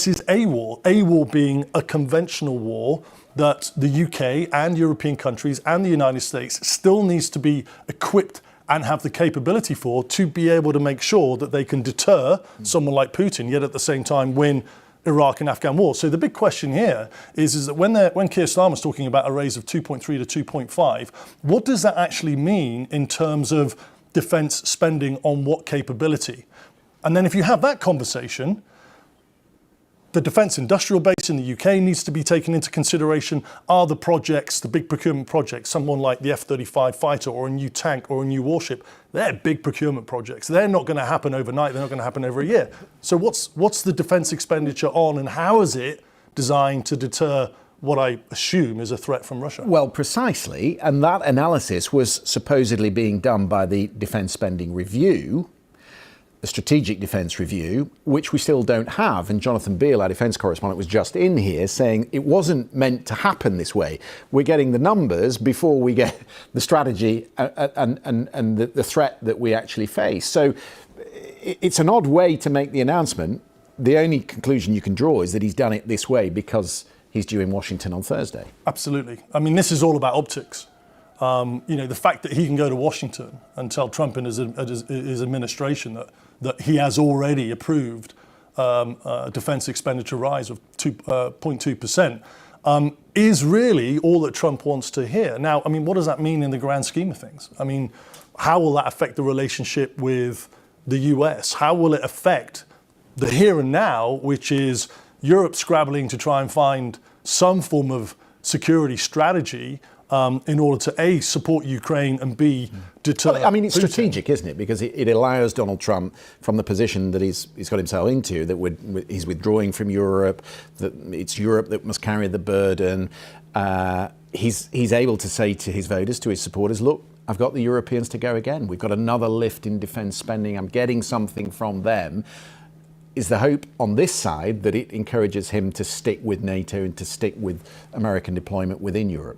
is a war being a conventional war that the UK and European countries and the United States still needs to be equipped and have the capability for, to be able to make sure that they can deter someone like Putin, yet at the same time win Iraq and Afghan war. So the big question here is that when Keir Starmer's talking about a raise of 2.3 to 2.5, what does that actually mean in terms of defence spending on what capability? And then if you have that conversation, the defence industrial base in the UK needs to be taken into consideration. Are the projects, the big procurement projects, someone like the F-35 fighter or a new tank or a new warship, they're big procurement projects. They're not going to happen overnight. They're not going to happen over a year. So what's the defence expenditure on, and how is it designed to deter what I assume is a threat from Russia? Well, precisely. And that analysis was supposedly being done by the Defence Spending Review, the Strategic Defence Review, which we still don't have. And Jonathan Beale, our defence correspondent, was just in here saying it wasn't meant to happen this way. We're getting the numbers before we get the strategy and the threat that we actually face. So it's an odd way to make the announcement. The only conclusion you can draw is that he's done it this way because he's due in Washington on Thursday. Absolutely. I mean, this is all about optics. The fact that he can go to Washington and tell Trump and his administration that he has already approved a defence expenditure rise of 2.2% is really all that Trump wants to hear. Now, I mean, what does that mean in the grand scheme of things? I mean, how will that affect the relationship with the US? How will it affect the here and now, which is Europe scrabbling to try and find some form of security strategy in order to A, support Ukraine, and B, deter I mean, it's Putin. strategic, isn't it? Because it allows Donald Trump, from the position that he's got himself into, that he's withdrawing from Europe, that it's Europe that must carry the burden. He's able to say to his voters, to his supporters, look, I've got the Europeans to go again. We've got another lift in defence spending. I'm getting something from them. Is the hope on this side that it encourages him to stick with NATO and to stick with American deployment within Europe?